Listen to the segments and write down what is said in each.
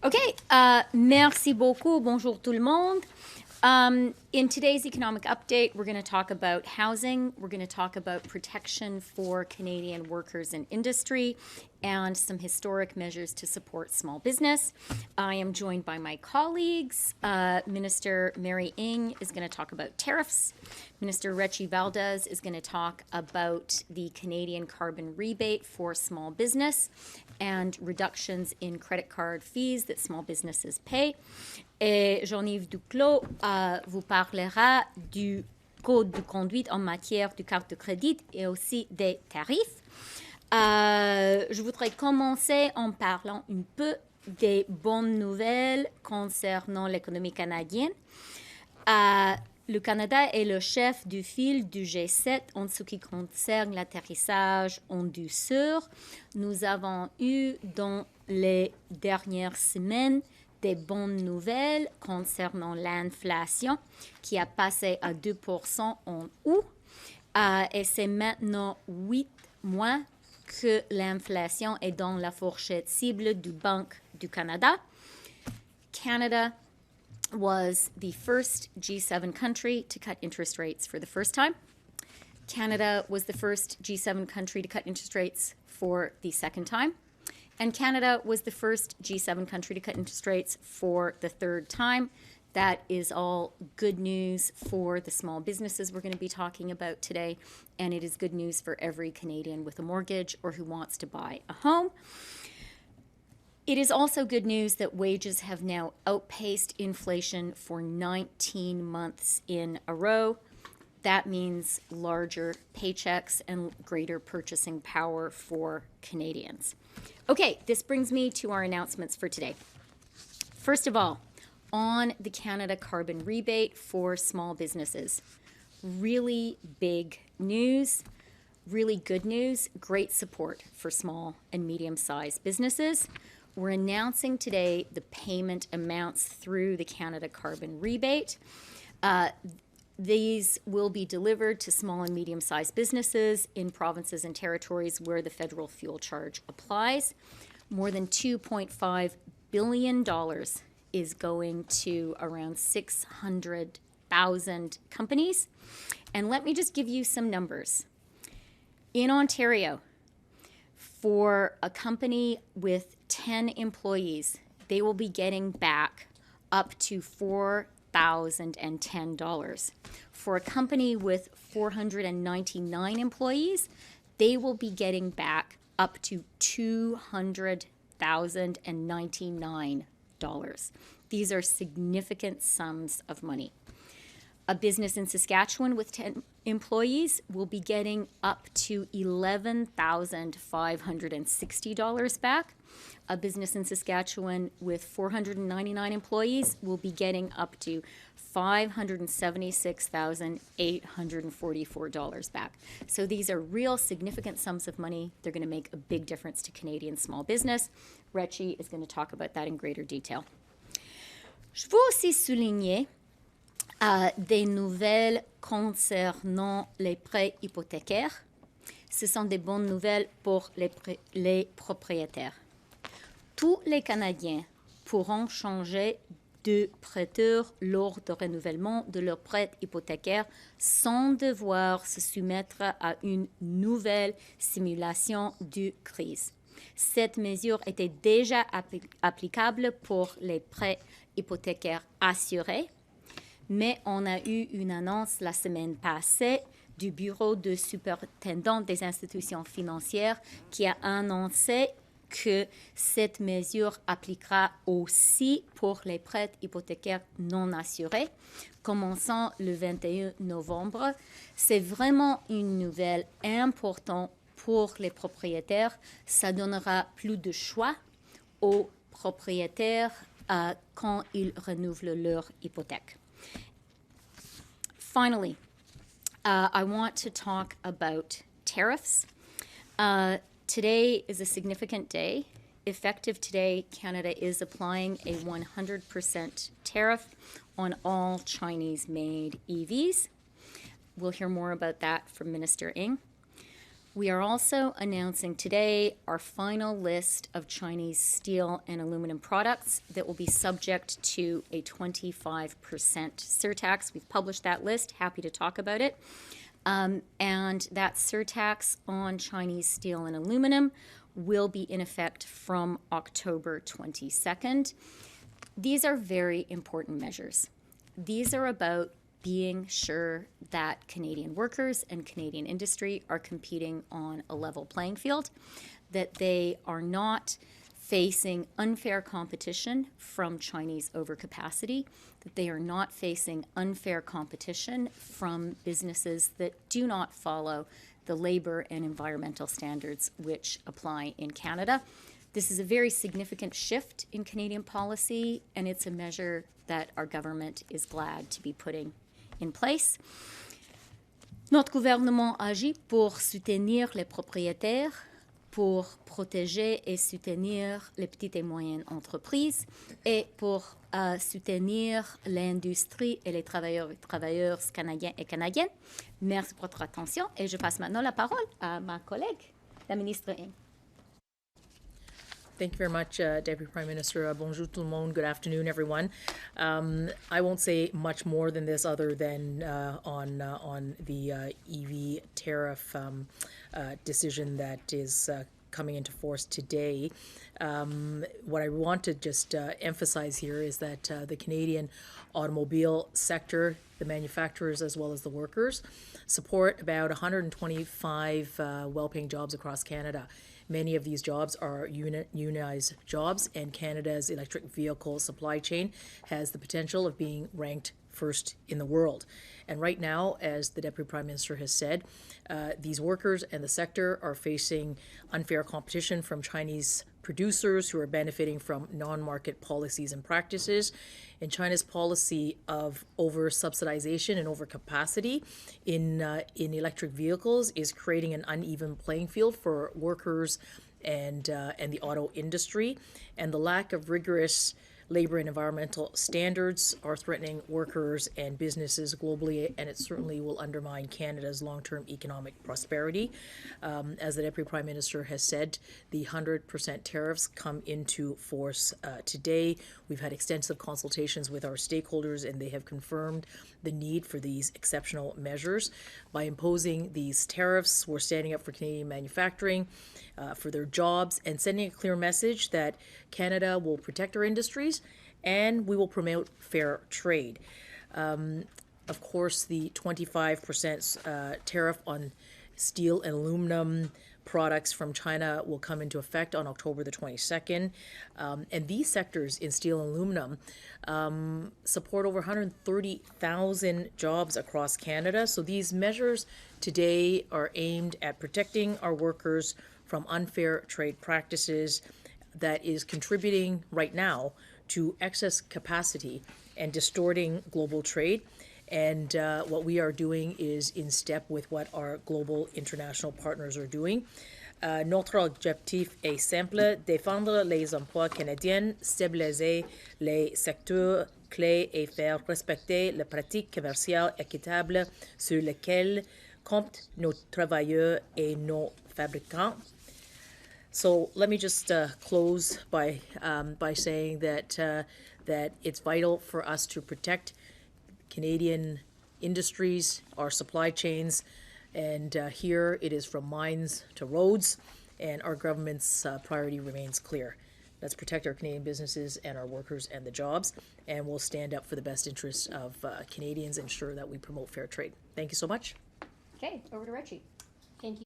Okay, merci beaucoup. Bonjour tout le monde. In today's economic update, we're going to talk about housing, we're going to talk about protection for Canadian workers and industry, and some historic measures to support small business. I am joined by my colleagues. Minister Mary Ng is going to talk about tariffs. Minister Rechie Valdez is going to talk about the Canadian carbon rebate for small business and reductions in credit card fees that small businesses pay. Et Jean-Yves Duclos vous parlera du code de conduite en matière de carte de crédit et aussi des tarifs. Je voudrais commencer en parlant un peu des bonnes nouvelles concernant l'économie canadienne. Le Canada est le chef du file du G7 en ce qui concerne l'atterrissage en douceur. Nous avons eu dans les dernières semaines des bonnes nouvelles concernant l'inflation qui a passé à 2% en août et c'est maintenant 8 mois que l'inflation est dans la fourchette cible du Banque du Canada. Canada was the first G7 country to cut interest rates for the first time. Canada was the first G7 country to cut interest rates for the second time. And Canada was the first G7 country to cut interest rates for the third time. That is all good news for the small businesses we're going to be talking about today, and it is good news for every Canadian with a mortgage or who wants to buy a home. It is also good news that wages have now outpaced inflation for 19 months in a row. That means larger paychecks and greater purchasing power for Canadians. Okay, this brings me to our announcements for today. First of all, on the Canada carbon rebate for small businesses. Really big news, really good news, great support for small and medium-sized businesses. We're announcing today the payment amounts through the Canada carbon rebate. These will be delivered to small and medium-sized businesses in provinces and territories where the federal fuel charge applies. More than $2.5 billion is going to around 600,000 companies. And let me just give you some numbers. In Ontario, for a company with 10 employees, they will be getting back up to $4,010. For a company with 499 employees, they will be getting back up to $200,099. These are significant sums of money. A business in Saskatchewan with 10 employees will be getting up to $11,560 back. A business in Saskatchewan with 499 employees will be getting up to $576,844 back. So these are real significant sums of money. They're going to make a big difference to Canadian small business. Rechie is going to talk about that in greater detail. Je veux aussi souligner des nouvelles concernant les prêts hypothécaires. Ce sont des bonnes nouvelles pour les propriétaires. Tous les Canadiens pourront changer de prêteur lors du renouvellement de leur prêt hypothécaire sans devoir se soumettre à une nouvelle simulation de crise. Cette mesure était déjà applicable pour les prêts hypothécaires assurés, mais on a eu une annonce la semaine passée du Bureau de superintendant des institutions financières qui a annoncé que cette mesure appliquera aussi pour les prêts hypothécaires non assurés, commençant le 21 novembre. C'est vraiment une nouvelle importante pour les propriétaires. Ça donnera plus de choix aux propriétaires quand ils renouvelent leur hypothèque. Finally, I want to talk about tariffs. Today is a significant day. Effective today, Canada is applying a 100% tariff on all Chinese-made EVs. We'll hear more about that from Minister Ng. We are also announcing today our final list of Chinese steel and aluminum products that will be subject to a 25% surtax. We've published that list, happy to talk about it. And that surtax on Chinese steel and aluminum will be in effect from October 22nd. These are very important measures. These are about being sure that Canadian workers and Canadian industry are competing on a level playing field, that they are not facing unfair competition from Chinese overcapacity, that they are not facing unfair competition from businesses that do not follow the labor and environmental standards which apply in Canada. This is a very significant shift in Canadian policy, and it's a measure that our government is glad to be putting in place. Notre gouvernement agit pour soutenir les propriétaires, pour protéger et soutenir les petites et moyennes entreprises et pour soutenir l'industrie et les travailleurs et travailleuses canadiens et canadiennes. Merci pour votre attention et je passe maintenant la parole à ma collègue, la ministre Ng. Thank you very much, Deputy Prime Minister. Bonjour tout le monde. Good afternoon, everyone. I won't say much more than this other than on the EV tariff decision that is coming into force today. What I want to just emphasize here is that the Canadian automobile sector, the manufacturers as well as the workers, support about 125 well-paying jobs across Canada. Many of these jobs are unionized jobs, and Canada's electric vehicle supply chain has the potential of being ranked first in the world. And right now, as the Deputy Prime Minister has said, these workers and the sector are facing unfair competition from Chinese producers who are benefiting from non-market policies and practices. And China's policy of over-subsidization and overcapacity in electric vehicles is creating an uneven playing field for workers and the auto industry. And the lack of rigorous labor and environmental standards are threatening workers and businesses globally, and it certainly will undermine Canada's long-term economic prosperity. As the Deputy Prime Minister has said, the 100% tariffs come into force today. We've had extensive consultations with our stakeholders, and they have confirmed the need for these exceptional measures. By imposing these tariffs, we're standing up for Canadian manufacturing, for their jobs, and sending a clear message that Canada will protect our industries and we will promote fair trade. Of course, the 25% tariff on steel and aluminum products from China will come into effect on October the 22nd. And these sectors in steel and aluminum support over 130,000 jobs across Canada. So these measures today are aimed at protecting our workers from unfair trade practices that is contributing right now to excess capacity and distorting global trade. And what we are doing is in step with what our global international partners are doing. Notre objectif est simple, défendre les emplois canadiens, stabiliser les secteurs clés et faire respecter les pratiques commerciales équitables sur lesquelles comptent nos travailleurs et nos fabricants. So let me just close by saying that it's vital for us to protect Canadian industries, our supply chains, and here it is from mines to roads, and our government's priority remains clear. Let's protect our Canadian businesses and our workers and the jobs, and we'll stand up for the best interests of Canadians and ensure that we promote fair trade. Thank you so much. Okay, over to Rechie. Thank you.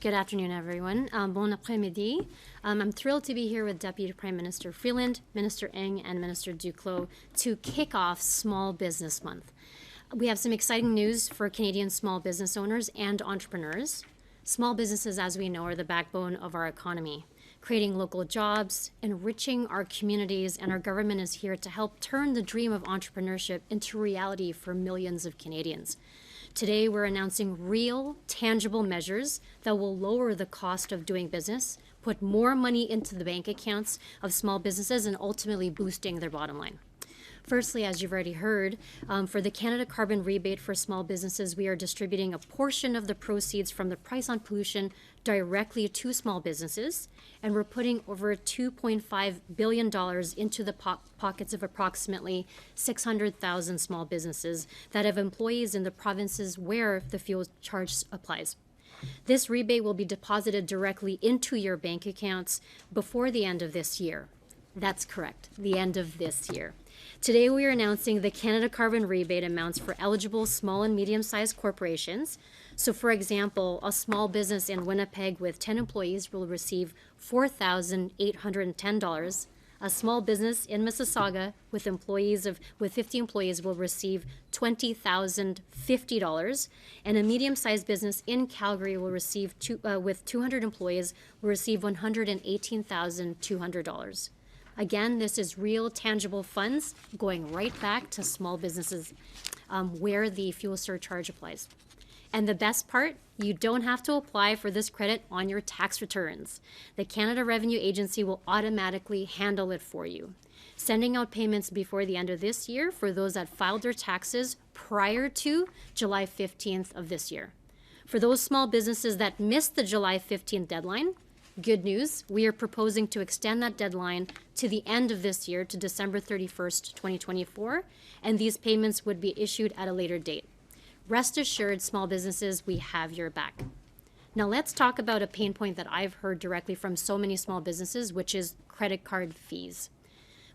Good afternoon, everyone. Bon après-midi. I'm thrilled to be here with Deputy Prime Minister Freeland, Minister Ng, and Minister Duclos to kick off Small Business Month. We have some exciting news for Canadian small business owners and entrepreneurs. Small businesses, as we know, are the backbone of our economy, creating local jobs, enriching our communities, and our government is here to help turn the dream of entrepreneurship into reality for millions of Canadians. Today, we're announcing real, tangible measures that will lower the cost of doing business, put more money into the bank accounts of small businesses, and ultimately boosting their bottom line. Firstly, as you've already heard, for the Canada Carbon Rebate for small businesses, we are distributing a portion of the proceeds from the price on pollution directly to small businesses, and we're putting over $2.5 billion into the pockets of approximately 600,000 small businesses that have employees in the provinces where the fuel charge applies. This rebate will be deposited directly into your bank accounts before the end of this year. That's correct, the end of this year. Today we are announcing the Canada Carbon Rebate amounts for eligible small and medium-sized corporations. So for example, a small business in Winnipeg with 10 employees will receive $4,810. A small business in Mississauga with 50 employees will receive $20,050, and a medium-sized business in Calgary will receive with 200 employees will receive $118,200. Again, this is real tangible funds going right back to small businesses where the fuel surcharge applies. And the best part, you don't have to apply for this credit on your tax returns. The Canada Revenue Agency will automatically handle it for you, sending out payments before the end of this year for those that filed their taxes prior to July 15th of this year. For those small businesses that missed the July 15th deadline, good news, we are proposing to extend that deadline to the end of this year to December 31st, 2024, and these payments would be issued at a later date. Rest assured, small businesses, we have your back. Now let's talk about a pain point that I've heard directly from so many small businesses, which is credit card fees.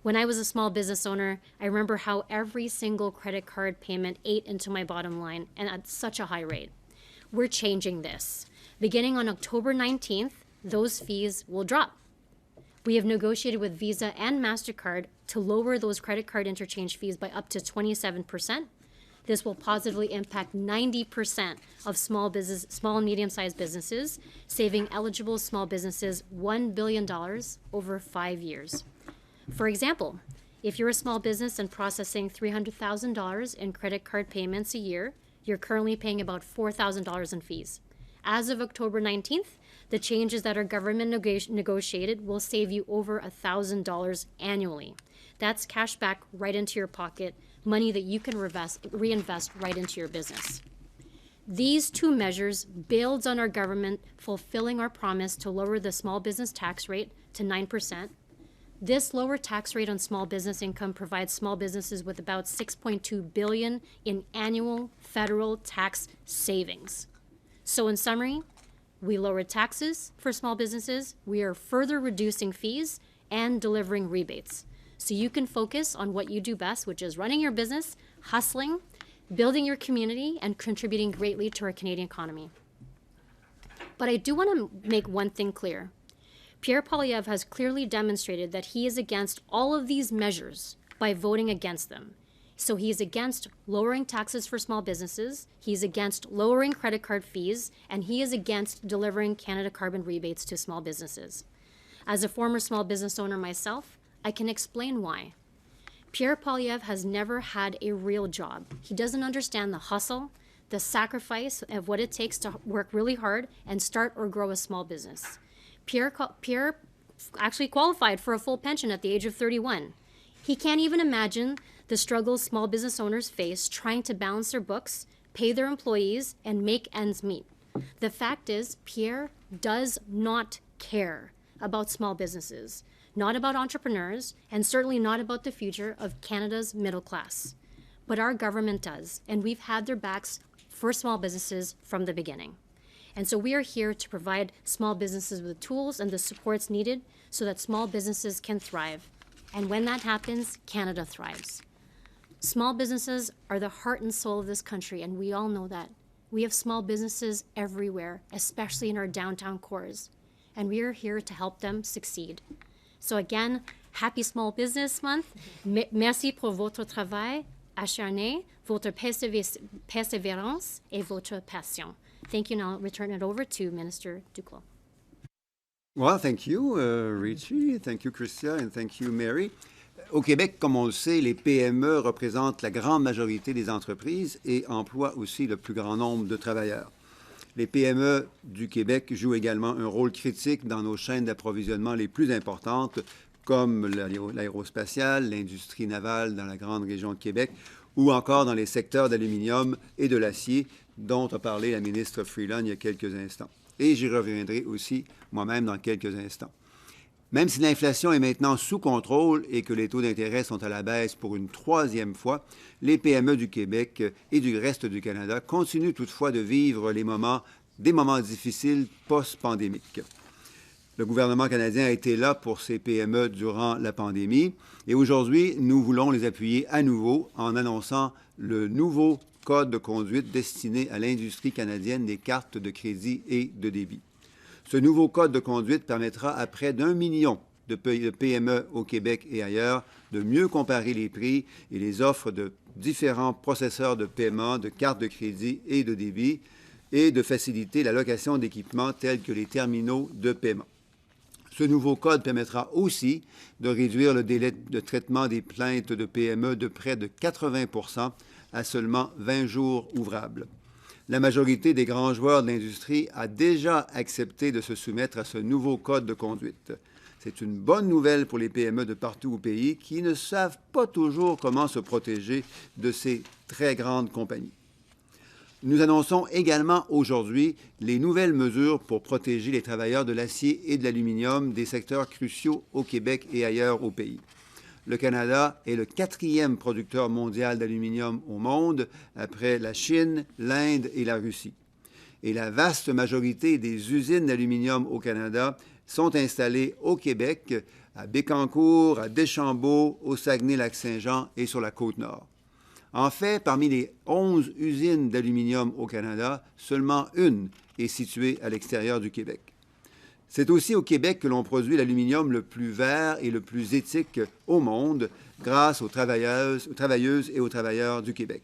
When I was a small business owner, I remember how every single credit card payment ate into my bottom line, and at such a high rate. We're changing this. Beginning on October 19th, those fees will drop. We have negotiated with Visa and MasterCard to lower those credit card interchange fees by up to 27%. This will positively impact 90% of small and medium-sized businesses, saving eligible small businesses $1 billion over 5 years. For example, if you're a small business and processing $300,000 in credit card payments a year, you're currently paying about $4,000 in fees. As of October 19th, the changes that our government negotiated will save you over $1,000 annually. That's cash back right into your pocket, money that you can reinvest right into your business. These two measures builds on our government fulfilling our promise to lower the small business tax rate to 9%. This lower tax rate on small business income provides small businesses with about $6.2 billion in annual federal tax savings. So in summary, we lowered taxes for small businesses, we are further reducing fees and delivering rebates. So you can focus on what you do best, which is running your business, hustling, building your community, and contributing greatly to our Canadian economy. But I do want to make one thing clear. Pierre Poilievre has clearly demonstrated that he is against all of these measures by voting against them. So he is against lowering taxes for small businesses, he's against lowering credit card fees, and he is against delivering Canada Carbon Rebates to small businesses. As a former small business owner myself, I can explain why. Pierre Poilievre has never had a real job. He doesn't understand the hustle, the sacrifice of what it takes to work really hard and start or grow a small business. Pierre actually qualified for a full pension at the age of 31. He can't even imagine the struggles small business owners face trying to balance their books, pay their employees, and make ends meet. The fact is, Pierre does not care about small businesses, not about entrepreneurs, and certainly not about the future of Canada's middle class. But our government does, and we've had their backs for small businesses from the beginning. And so we are here to provide small businesses with the tools and the supports needed so that small businesses can thrive. And when that happens, Canada thrives. Small businesses are the heart and soul of this country, and we all know that. We have small businesses everywhere, especially in our downtown cores, and we are here to help them succeed. So again, happy Small Business Month. Merci pour votre travail acharné, votre persévérance et votre passion. Thank you. Now I'll return it over to Minister Duclos. Well, thank you, Rechie. Thank you, Chrystia, and thank you, Mary. Au Québec, comme on le sait, les PME représentent la grande majorité des entreprises et emploient aussi le plus grand nombre de travailleurs. Les PME du Québec jouent également un rôle critique dans nos chaînes d'approvisionnement les plus importantes, comme l'aérospatiale, l'industrie navale dans la grande région de Québec, ou encore dans les secteurs d'aluminium et de l'acier, dont a parlé la ministre Freeland il y a quelques instants. Et j'y reviendrai aussi moi-même dans quelques instants. Même si l'inflation est maintenant sous contrôle et que les taux d'intérêt sont à la baisse pour une troisième fois, les PME du Québec et du reste du Canada continuent toutefois de vivre des moments difficiles post-pandémiques. Le gouvernement canadien a été là pour ces PME durant la pandémie et aujourd'hui, nous voulons les appuyer à nouveau en annonçant le nouveau code de conduite destiné à l'industrie canadienne des cartes de crédit et de débit. Ce nouveau code de conduite permettra à près d'1 million de PME au Québec et ailleurs de mieux comparer les prix et les offres de différents processeurs de paiement, de cartes de crédit et de débit et de faciliter la location d'équipements tels que les terminaux de paiement. Ce nouveau code permettra aussi de réduire le délai de traitement des plaintes de PME de près de 80% à seulement 20 jours ouvrables. La majorité des grands joueurs de l'industrie a déjà accepté de se soumettre à ce nouveau code de conduite. C'est une bonne nouvelle pour les PME de partout au pays qui ne savent pas toujours comment se protéger de ces très grandes compagnies. Nous annonçons également aujourd'hui les nouvelles mesures pour protéger les travailleurs de l'acier et de l'aluminium des secteurs cruciaux au Québec et ailleurs au pays. Le Canada est le 4e producteur mondial d'aluminium au monde, après la Chine, l'Inde et la Russie. Et la vaste majorité des usines d'aluminium au Canada sont installées au Québec, à Bécancour, à Deschambault, au Saguenay-Lac-Saint-Jean et sur la Côte-Nord. En fait, parmi les 11 usines d'aluminium au Canada, seulement une est située à l'extérieur du Québec. C'est aussi au Québec que l'on produit l'aluminium le plus vert et le plus éthique au monde, grâce aux travailleuses et aux travailleurs du Québec.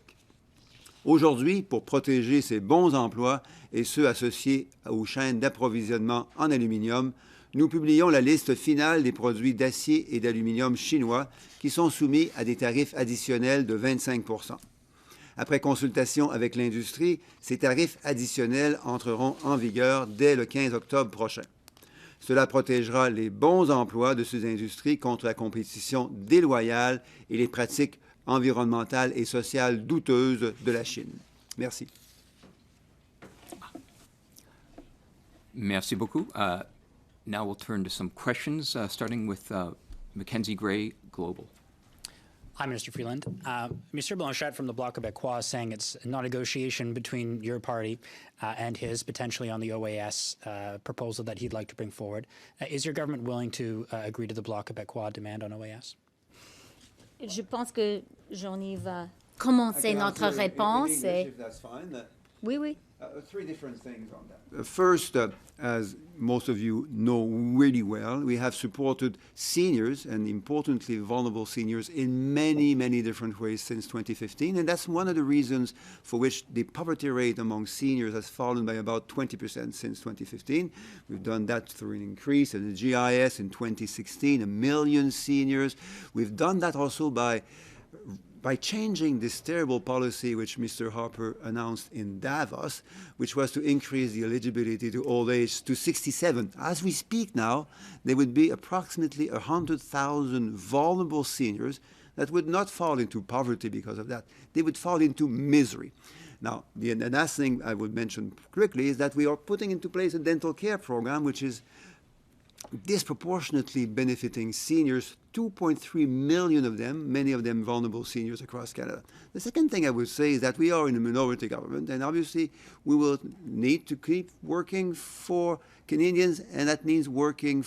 Aujourd'hui, pour protéger ces bons emplois et ceux associés aux chaînes d'approvisionnement en aluminium, nous publions la liste finale des produits d'acier et d'aluminium chinois qui sont soumis à des tarifs additionnels de 25 %. Après consultation avec l'industrie, ces tarifs additionnels entreront en vigueur dès le 15 octobre prochain. Cela protégera les bons emplois de ces industries contre la compétition déloyale et les pratiques environnementales et sociales douteuses de la Chine. Merci. Merci beaucoup. Now we'll turn to some questions, starting with Mackenzie Gray, Global. Hi, Minister Freeland. Mr. Blanchette from the Bloc Québécois is saying it's a negotiation between your party and his, potentially on the OAS proposal that he'd like to bring forward. Is your government willing to agree to the Bloc Québécois demand on OAS? Je pense que Jean-Yves va commencer notre réponse. Oui, oui. Three different things on that. First, as most of you know really well, we have supported seniors, and importantly vulnerable seniors, in many, many different ways since 2015. And that's one of the reasons for which the poverty rate among seniors has fallen by about 20% since 2015. We've done that through an increase in the GIS in 2016, 1 million seniors. We've done that also by changing this terrible policy which Mr. Harper announced in Davos, which was to increase the eligibility to old age to 67. As we speak now, there would be approximately 100,000 vulnerable seniors that would not fall into poverty because of that. They would fall into misery. Now, the last thing I would mention quickly is that we are putting into place a dental care program which is disproportionately benefiting seniors, 2.3 million of them, many of them vulnerable seniors across Canada. The second thing I would say is that we are in a minority government, and obviously we will need to keep working for Canadians, and that means working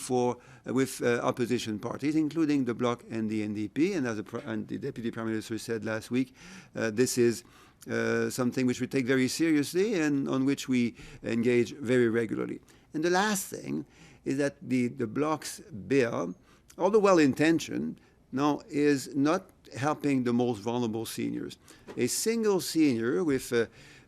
with opposition parties, including the Bloc and the NDP. And as the Deputy Prime Minister said last week, this is something which we take very seriously and on which we engage very regularly. And the last thing is that the Bloc's bill, although well-intentioned, now is not helping the most vulnerable seniors. A single senior with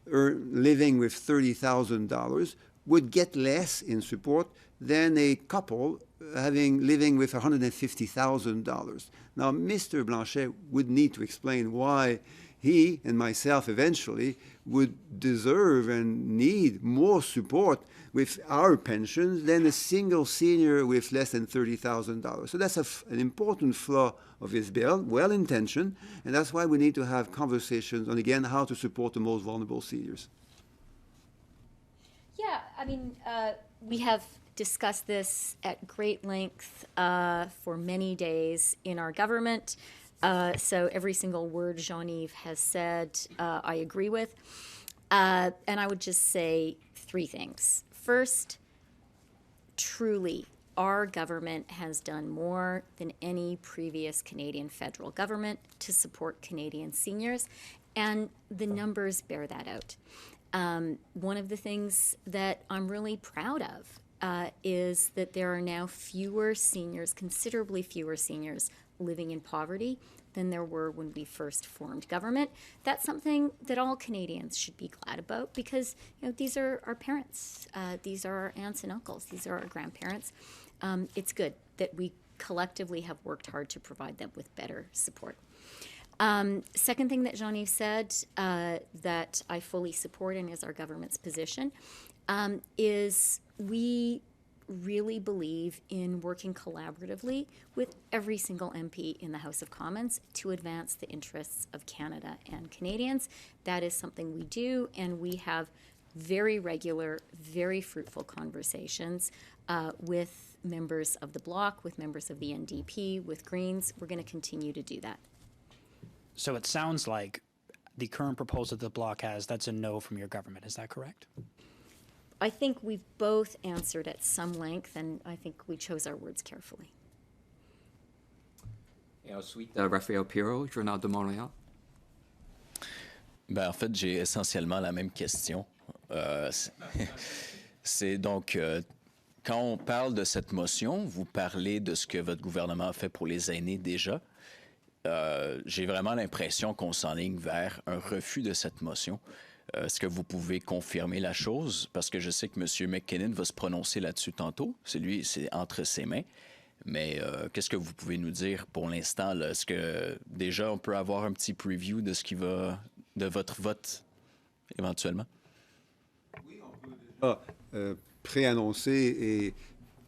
living with $30,000 would get less in support than a couple living with $150,000. Now, Mr. Blanchet would need to explain why he and myself eventually would deserve and need more support with our pensions than a single senior with less than $30,000. So that's an important flaw of this bill, well-intentioned, and that's why we need to have conversations on, again, how to support the most vulnerable seniors. Yeah, I mean, we have discussed this at great length for many days in our government. So every single word Jean-Yves has said, I agree with. And I would just say three things. First, truly, our government has done more than any previous Canadian federal government to support Canadian seniors, and the numbers bear that out. One of the things that I'm really proud of is that there are now fewer seniors, considerably fewer seniors, living in poverty than there were when we first formed government. That's something that all Canadians should be glad about because these are our parents, these are our aunts and uncles, these are our grandparents. It's good that we collectively have worked hard to provide them with better support. Second thing that Jean-Yves said that I fully support and is our government's position is we really believe in working collaboratively with every single MP in the House of Commons to advance the interests of Canada and Canadians. That is something we do, and we have very regular, very fruitful conversations with members of the Bloc, with members of the NDP, with Greens. We're going to continue to do that. So it sounds like the current proposal the Bloc has, that's a no from your government. Is that correct? I think we've both answered at some length, and I think we chose our words carefully. Et ensuite, Raphaël Pirot, Journal de Montréal. Ben, en fait, j'ai essentiellement la même question. C'est donc, quand on parle de cette motion, vous parlez de ce que votre gouvernement a fait pour les aînés déjà. J'ai vraiment l'impression qu'on s'enligne vers un refus de cette motion. Est-ce que vous pouvez confirmer la chose? Parce que je sais que M. McKinnon va se prononcer là-dessus tantôt. C'est entre ses mains. Mais qu'est-ce que vous pouvez nous dire pour l'instant? Est-ce que déjà on peut avoir un petit preview de ce qui va, de votre vote éventuellement? Oui, on peut déjà préannoncer et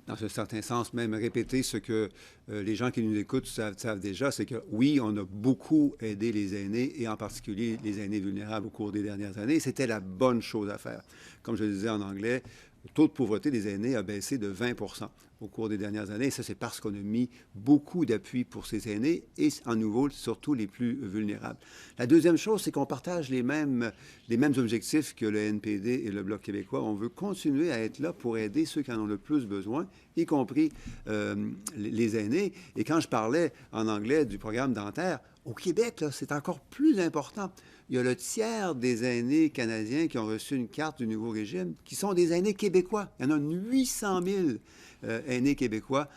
dans un certain sens même répéter ce que les gens qui nous écoutent savent déjà, c'est que oui, on a beaucoup aidé les aînés et en particulier les aînés vulnérables au cours des dernières années. C'était la bonne chose à faire. Comme je le disais en anglais, le taux de pauvreté des aînés a baissé de 20 % au cours des dernières années. Et ça, c'est parce qu'on a mis beaucoup d'appui pour ces aînés et, en nouveau, surtout les plus vulnérables. La deuxième chose, c'est qu'on partage les mêmes objectifs que le NPD et le Bloc québécois. On veut continuer à être là pour aider ceux qui en ont le plus besoin, y compris les aînés. Et quand je parlais en anglais du programme dentaire, au Québec, là, c'est encore plus important. Il y a le tiers des aînés canadiens qui ont reçu une carte du nouveau régime, qui sont des aînés québécois. Il y en a 800 000 aînés québécois,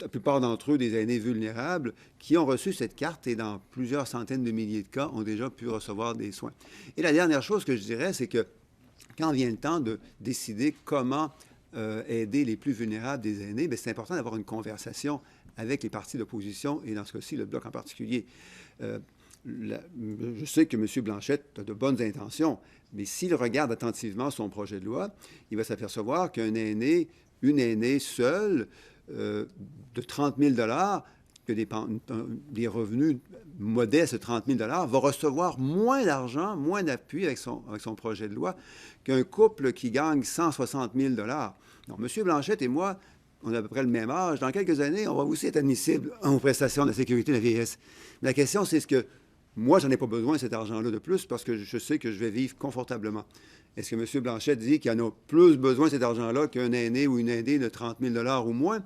la plupart d'entre eux des aînés vulnérables, qui ont reçu cette carte et dans plusieurs centaines de milliers de cas ont déjà pu recevoir des soins. Et la dernière chose que je dirais, c'est que quand vient le temps de décider comment aider les plus vulnérables des aînés, bien, c'est important d'avoir une conversation avec les partis d'opposition et dans ce cas-ci, le Bloc en particulier. Je sais que M. Blanchette a de bonnes intentions, mais s'il regarde attentivement son projet de loi, il va s'apercevoir qu'un aîné, une aînée seule de 30 000 que des revenus modestes de 30 000 va recevoir moins d'argent, moins d'appui avec son projet de loi qu'un couple qui gagne 160 000 Donc, M. Blanchette et moi, on a à peu près le même âge. Dans quelques années, on va aussi être admissible aux prestations de la sécurité de la vieillesse. La question, c'est ce que moi, j'en ai pas besoin de cet argent-là de plus parce que je sais que je vais vivre confortablement. Est-ce que M. Blanchette dit qu'il en a plus besoin de cet argent-là qu'un aîné ou une aînée de 30 000 ou moins?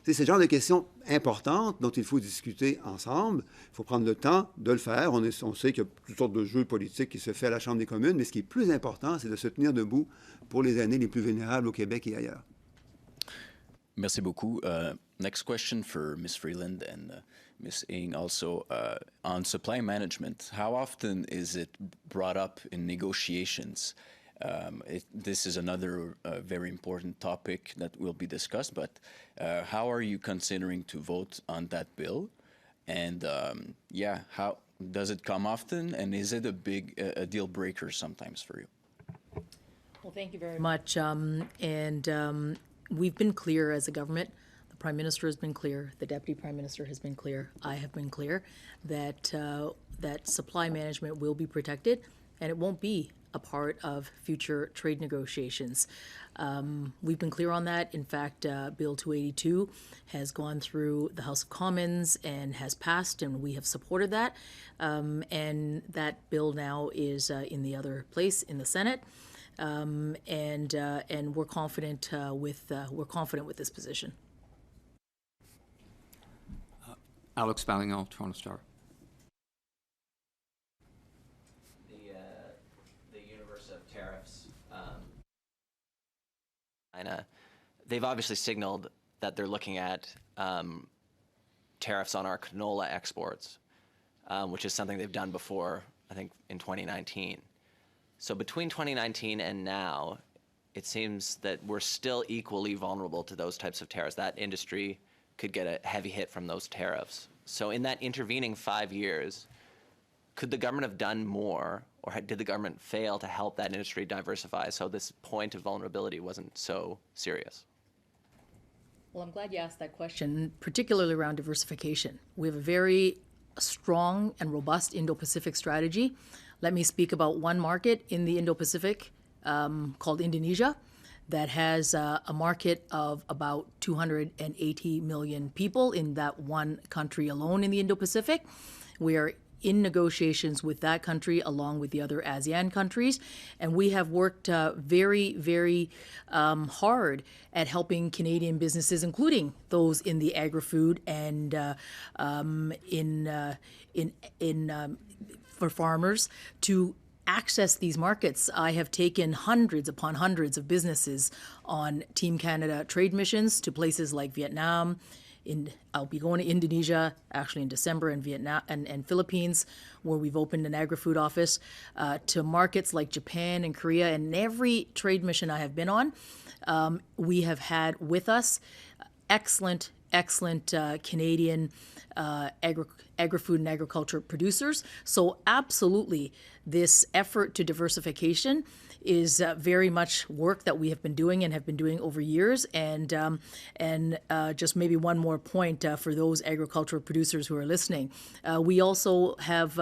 C'est ce genre de questions importantes dont il faut discuter ensemble. Il faut prendre le temps de le faire. On sait qu'il y a toutes sortes de jeux politiques qui se font à la Chambre des communes, mais ce qui est plus important, c'est de se tenir debout pour les aînés les plus vulnérables au Québec et ailleurs. Merci beaucoup. Next question for Ms. Freeland and Ms. Ng also. On supply management, how often is it brought up in negotiations? This is another very important topic that will be discussed, but how are you considering to vote on that bill? And Does it come often, and is it a deal breaker sometimes for you? Well, thank you very much. We've been clear as a government. The Prime Minister has been clear. The Deputy Prime Minister has been clear. I have been clear that that supply management will be protected, and it won't be a part of future trade negotiations. We've been clear on that. In fact, Bill 282 has gone through the House of Commons and has passed, and we have supported that. And that bill now is in the other place in the Senate. And we're confident with this position. Alex Ballingall, Toronto Star. The universe of tariffs. China, they've obviously signaled that they're looking at tariffs on our canola exports, which is something they've done before, I think, in 2019. So between 2019 and now, it seems that we're still equally vulnerable to those types of tariffs. That industry could get a heavy hit from those tariffs. So in that intervening 5 years, could the government have done more, or did the government fail to help that industry diversify so this point of vulnerability wasn't so serious? Well, I'm glad you asked that question, particularly around diversification. We have a very strong and robust Indo-Pacific strategy. Let me speak about one market in the Indo-Pacific called Indonesia that has a market of about 280 million people in that one country alone in the Indo-Pacific. We are in negotiations with that country along with the other ASEAN countries, and we have worked very, very hard at helping Canadian businesses, including those in the agri-food and for farmers, to access these markets. I have taken hundreds upon hundreds of businesses on Team Canada trade missions to places like Vietnam. I'll be going to Indonesia, actually in December, and Vietnam and Philippines, where we've opened an agri-food office, to markets like Japan and Korea. And every trade mission I have been on, we have had with us excellent Canadian agri-food and agriculture producers. So absolutely, this effort to diversification is very much work that we have been doing and have been doing over years. And just maybe one more point for those agricultural producers who are listening. We also have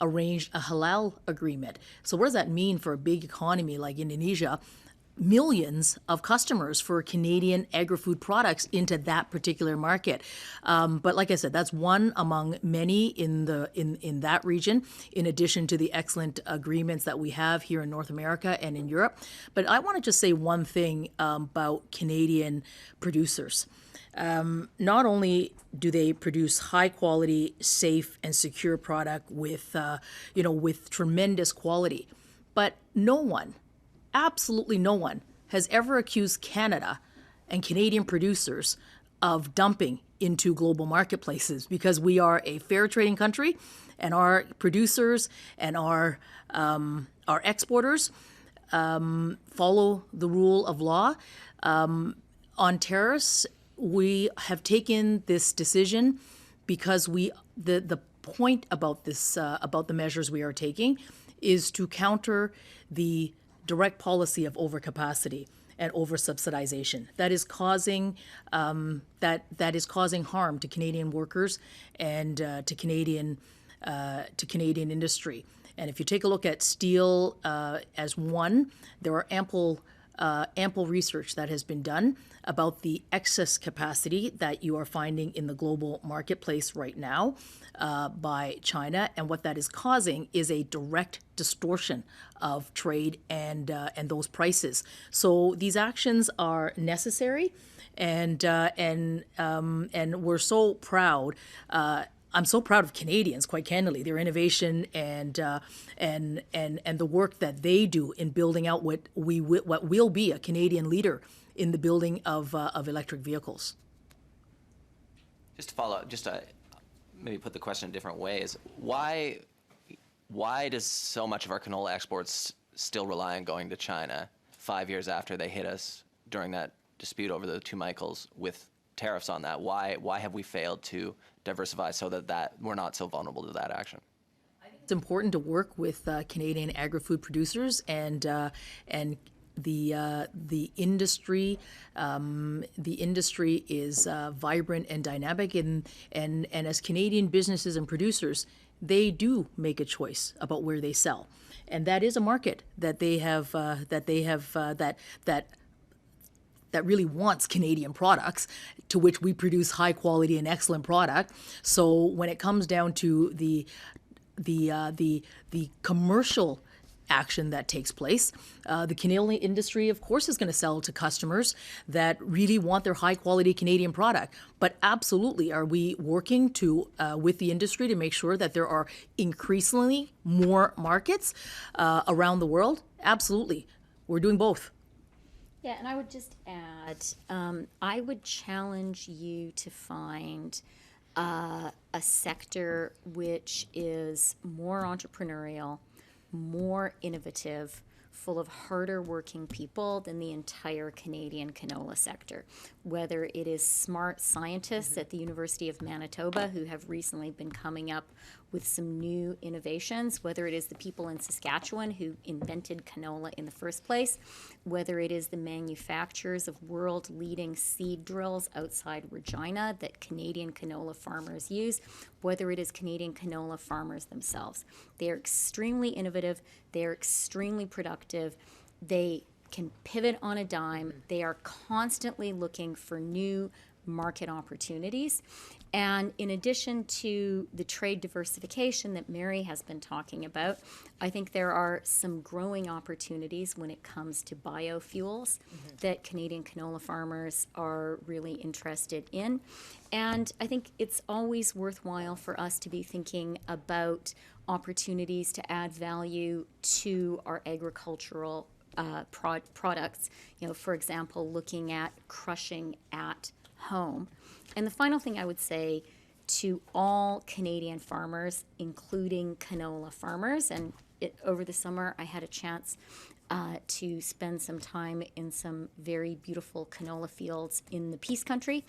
arranged a halal agreement. So what does that mean for a big economy like Indonesia? Millions of customers for Canadian agri-food products into that particular market. But like I said, that's one among many in that region, in addition to the excellent agreements that we have here in North America and in Europe. But I want to just say one thing about Canadian producers. Not only do they produce high quality, safe, and secure product with tremendous quality, but no one, absolutely no one, has ever accused Canada and Canadian producers of dumping into global marketplaces, because we are a fair trading country, and our producers and our exporters follow the rule of law. On tariffs, we have taken this decision because the point about this about the measures we are taking is to counter the direct policy of overcapacity and oversubsidization that is causing harm to Canadian workers and to Canadian industry. And if you take a look at steel as one, there are ample research that has been done about the excess capacity that you are finding in the global marketplace right now by China, and what that is causing is a direct distortion of trade and those prices. So these actions are necessary, and we're so proud. I'm so proud of Canadians, quite candidly, their innovation and the work that they do in building out what will be a Canadian leader in the building of electric vehicles. Just to follow up, maybe put the question a different way, is why does so much of our canola exports still rely on going to China 5 years after they hit us during that dispute over the two Michaels with tariffs on that? Why have we failed to diversify so that we're not so vulnerable to that action? It's important to work with Canadian agri-food producers and the industry. The industry is vibrant and dynamic, and as Canadian businesses and producers, they do make a choice about where they sell, and that is a market that they have that really wants Canadian products, to which we produce high quality and excellent product. So when it comes down to the commercial action that takes place, the Canadian industry, of course, is going to sell to customers that really want their high quality Canadian product. But absolutely, are we working to with the industry to make sure that there are increasingly more markets around the world? Absolutely, we're doing both. Yeah, and I would just add, I would challenge you to find a sector which is more entrepreneurial, more innovative, full of harder working people than the entire Canadian canola sector. Whether it is smart scientists at the University of Manitoba who have recently been coming up with some new innovations, whether it is the people in Saskatchewan who invented canola in the first place, whether it is the manufacturers of world-leading seed drills outside Regina that Canadian canola farmers use, whether it is Canadian canola farmers themselves. They are extremely innovative, they are extremely productive, they can pivot on a dime, they are constantly looking for new market opportunities. And in addition to the trade diversification that Mary has been talking about, I think there are some growing opportunities when it comes to biofuels that Canadian canola farmers are really interested in. And I think it's always worthwhile for us to be thinking about opportunities to add value to our agricultural products. You know, for example, looking at crushing at home. And the final thing I would say to all Canadian farmers, including canola farmers, and over the summer I had a chance to spend some time in some very beautiful canola fields in the Peace Country.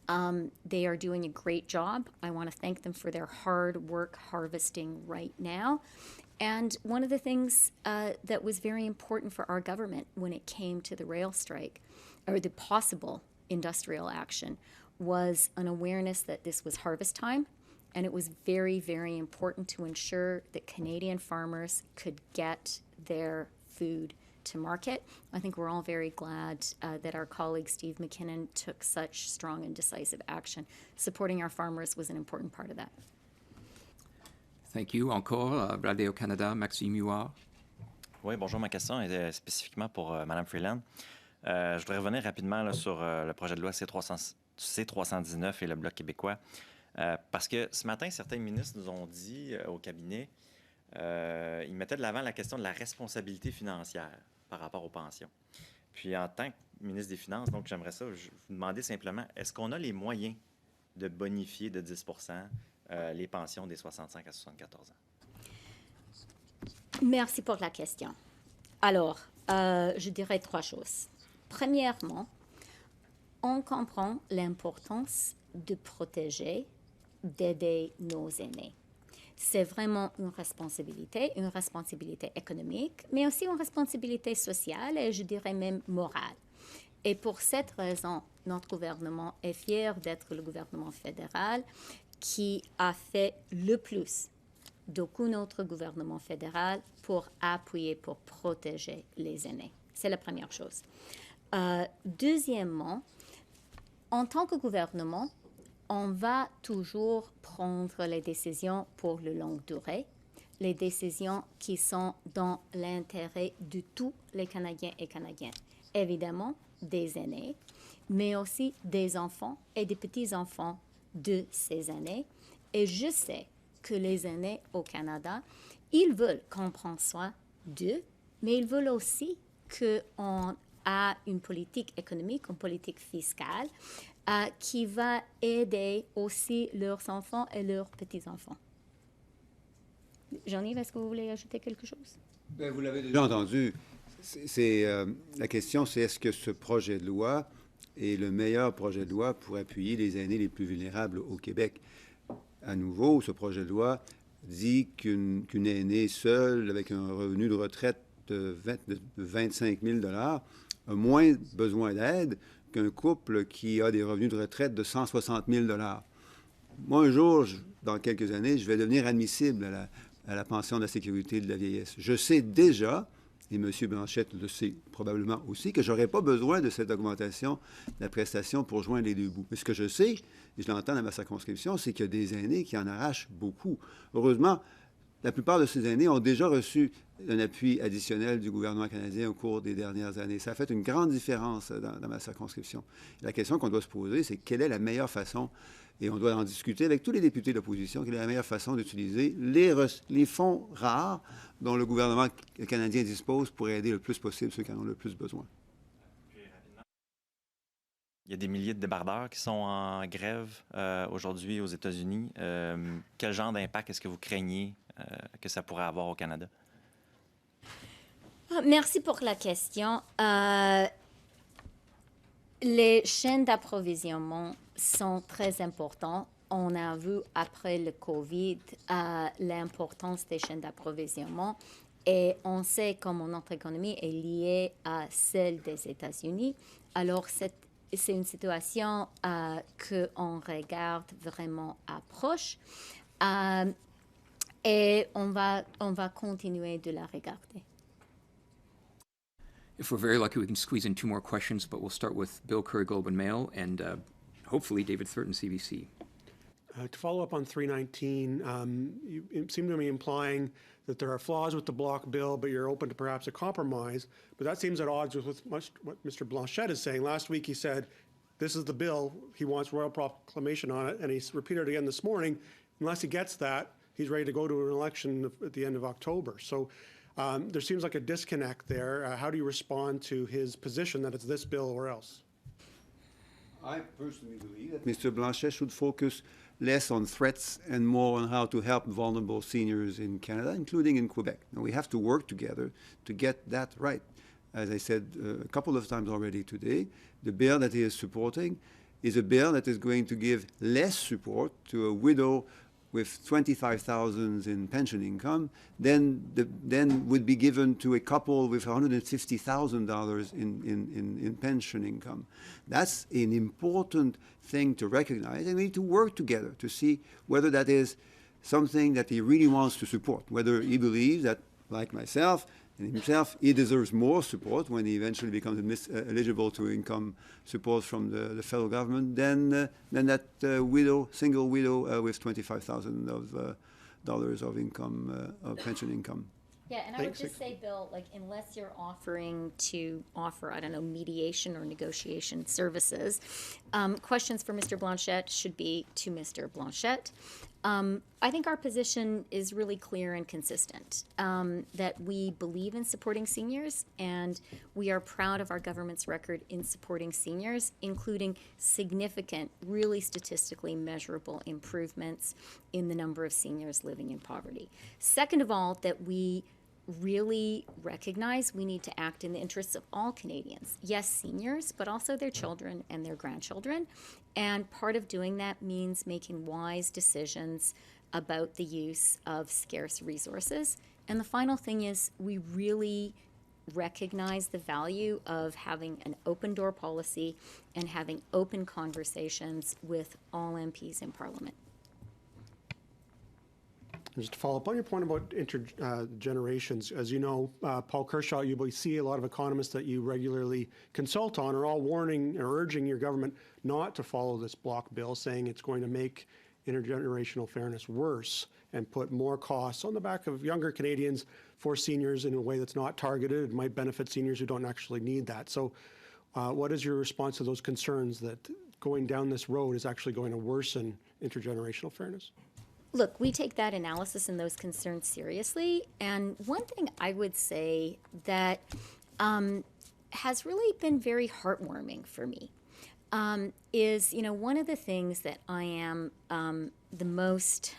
They are doing a great job. I want to thank them for their hard work harvesting right now. And one of the things that was very important for our government when it came to the rail strike, or the possible industrial action, was an awareness that this was harvest time, and it was very, very important to ensure that Canadian farmers could get their food to market. I think we're all very glad that our colleague Steve McKinnon took such strong and decisive action. Supporting our farmers was an important part of that. Thank you. Encore, Radio-Canada, Maxime Huard. Oui, bonjour. Ma question est spécifiquement pour Mme Freeland. Je voudrais revenir rapidement là, sur le projet de loi C-319 et le Bloc québécois. Parce que ce matin, certains ministres nous ont dit au cabinet, ils mettaient de l'avant la question de la responsabilité financière par rapport aux pensions. Puis en tant que ministre des Finances, donc j'aimerais ça, vous demander simplement, est-ce qu'on a les moyens de bonifier de 10 les pensions des 65 à 74 ans? Merci pour la question. Alors, je dirais trois choses. Premièrement, on comprend l'importance de protéger, d'aider nos aînés. C'est vraiment une responsabilité économique, mais aussi une responsabilité sociale et je dirais même morale. Et pour cette raison, notre gouvernement est fier d'être le gouvernement fédéral qui a fait le plus d'aucun autre gouvernement fédéral pour appuyer, pour protéger les aînés. C'est la première chose. Deuxièmement, en tant que gouvernement, on va toujours prendre les décisions pour le longue durée, les décisions qui sont dans l'intérêt de tous les Canadiens et Canadiennes. Évidemment, des aînés, mais aussi des enfants et des petits-enfants de ces aînés. Et je sais que les aînés au Canada, ils veulent qu'on prenne soin d'eux, mais ils veulent aussi qu'on ait une politique économique, une politique fiscale qui va aider aussi leurs enfants et leurs petits-enfants. Jean-Yves, est-ce que vous voulez ajouter quelque chose? Bien, vous l'avez déjà entendu. La question, c'est est-ce que ce projet de loi est le meilleur projet de loi pour appuyer les aînés les plus vulnérables au Québec? À nouveau, ce projet de loi dit qu'une aînée seule avec un revenu de retraite de 25 000 $ a moins besoin d'aide qu'un couple qui a des revenus de retraite de 160 000 $. Moi, un jour, dans quelques années, je vais devenir admissible à la pension de la sécurité de la vieillesse. Je sais déjà, et M. Blanchette le sait probablement aussi, que je n'aurai pas besoin de cette augmentation de la prestation pour joindre les deux bouts. Mais ce que je sais, et je l'entends dans ma circonscription, c'est qu'il y a des aînés qui en arrachent beaucoup. Heureusement, la plupart de ces aînés ont déjà reçu un appui additionnel du gouvernement canadien au cours des dernières années. Ça a fait une grande différence dans ma circonscription. La question qu'on doit se poser, c'est quelle est la meilleure façon, et on doit en discuter avec tous les députés de l'opposition, quelle est la meilleure façon d'utiliser les fonds rares dont le gouvernement canadien dispose pour aider le plus possible ceux qui en ont le plus besoin. Il y a des milliers de débardeurs qui sont en grève aujourd'hui aux États-Unis. Quel genre d'impact est-ce que vous craignez que ça pourrait avoir au Canada? Merci pour la question. Les chaînes d'approvisionnement sont très importantes. On a vu après le COVID l'importance des chaînes d'approvisionnement et on sait comment notre économie est liée à celle des États-Unis. Alors, c'est une situation qu'on regarde vraiment à proche et on va continuer de la regarder. If we're very lucky, we can squeeze in 2 more questions, but we'll start with Bill Curry, Globe and Mail, and hopefully David Thurton, CBC. To follow up on 319, you seem to be implying that there are flaws with the block bill, but you're open to perhaps a compromise. But that seems at odds with what Mr. Blanchette is saying. Last week he said, this is the bill, he wants royal proclamation on it, and he's repeated it again this morning. Unless he gets that, he's ready to go to an election at the end of October. So there seems like a disconnect there. How do you respond to his position that it's this bill or else? I personally believe that Mr. Blanchet should focus less on threats and more on how to help vulnerable seniors in Canada, including in Quebec. Now, we have to work together to get that right. As I said a couple of times already today, the bill that he is supporting is a bill that is going to give less support to a widow with $25,000 in pension income then would be given to a couple with $150,000 in pension income. That's an important thing to recognize, and we need to work together to see whether that is something that he really wants to support, whether he believes that, like myself and himself, he deserves more support when he eventually becomes eligible to income support from the federal government than that single widow with $25,000 of income, of pension income. Yeah, and I would just say, Bill, like, unless you're offering to offer, I don't know, mediation or negotiation services, questions for Mr. Blanchette should be to Mr. Blanchette. I think our position is really clear and consistent, that we believe in supporting seniors, and we are proud of our government's record in supporting seniors, including significant, really statistically measurable improvements in the number of seniors living in poverty. Second of all, that we really recognize we need to act in the interests of all Canadians. Yes, seniors, but also their children and their grandchildren. And part of doing that means making wise decisions about the use of scarce resources. And the final thing is we really recognize the value of having an open door policy and having open conversations with all MPs in Parliament. Just to follow up on your point about intergenerations, as you know, Paul Kershaw, you see a lot of economists that you regularly consult on are all warning or urging your government not to follow this block bill, saying it's going to make intergenerational fairness worse and put more costs on the back of younger Canadians for seniors in a way that's not targeted. It might benefit seniors who don't actually need that. So what is your response to those concerns that going down this road is actually going to worsen intergenerational fairness? Look, we take that analysis and those concerns seriously. And one thing I would say that has really been very heartwarming for me is, one of the things that I am the most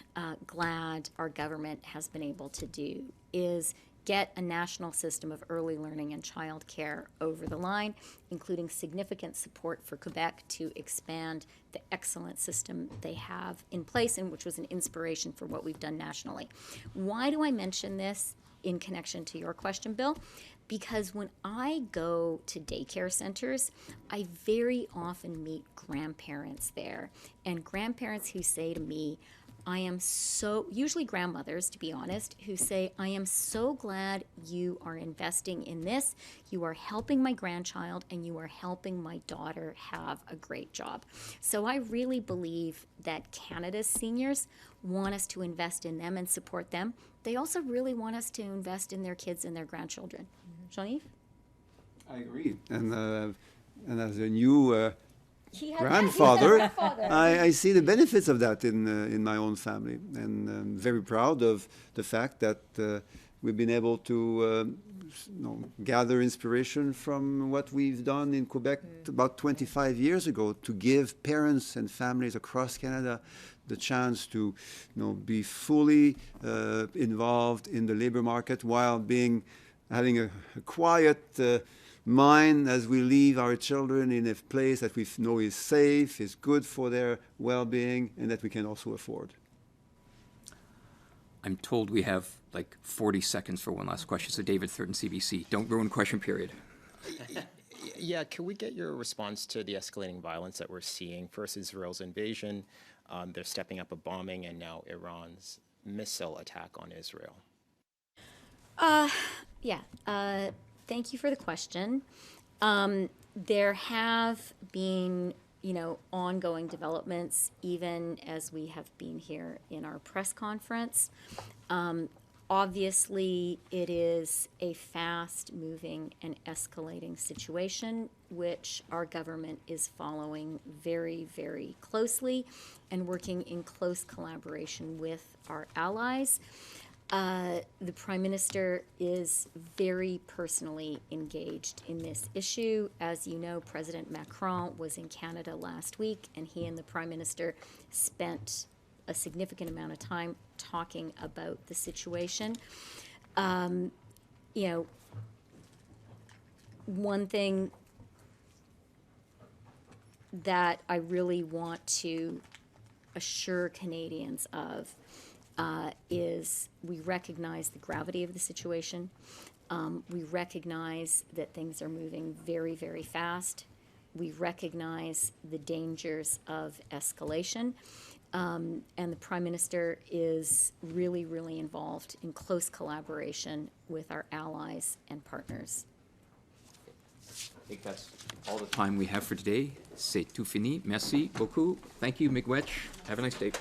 glad our government has been able to do is get a national system of early learning and childcare over the line, including significant support for Quebec to expand the excellent system they have in place, and which was an inspiration for what we've done nationally. Why do I mention this in connection to your question, Bill? Because when I go to daycare centers, I very often meet grandparents there, and grandparents who say to me, usually grandmothers, to be honest, who say, I am so glad you are investing in this. You are helping my grandchild and you are helping my daughter have a great job. So I really believe that Canada's seniors want us to invest in them and support them. They also really want us to invest in their kids and their grandchildren. Jean-Yves? I agree. And as a new grandfather. I see the benefits of that in my own family, and I'm very proud of the fact that we've been able to gather inspiration from what we've done in Quebec about 25 years ago to give parents and families across Canada the chance to be fully involved in the labor market while having a quiet mind as we leave our children in a place that we know is safe, is good for their well-being, and that we can also afford. I'm told we have like 40 seconds for one last question. So David Thurton, CBC. Don't ruin question period. Yeah, can we get your response to the escalating violence that we're seeing? First Israel's invasion, they're stepping up a bombing, and now Iran's missile attack on Israel. Thank you for the question. There have been, ongoing developments, even as we have been here in our press conference. Obviously, it is a fast-moving and escalating situation, which our government is following very, very closely and working in close collaboration with our allies. The Prime Minister is very personally engaged in this issue. As you know, President Macron was in Canada last week, and he and the Prime Minister spent a significant amount of time talking about the situation. One thing that I really want to assure Canadians of is we recognize the gravity of the situation. We recognize that things are moving very, very fast. We recognize the dangers of escalation. And the Prime Minister is really, really involved in close collaboration with our allies and partners. I think that's all the time we have for today. C'est tout fini. Merci beaucoup. Thank you, Miigwech. Have a nice day.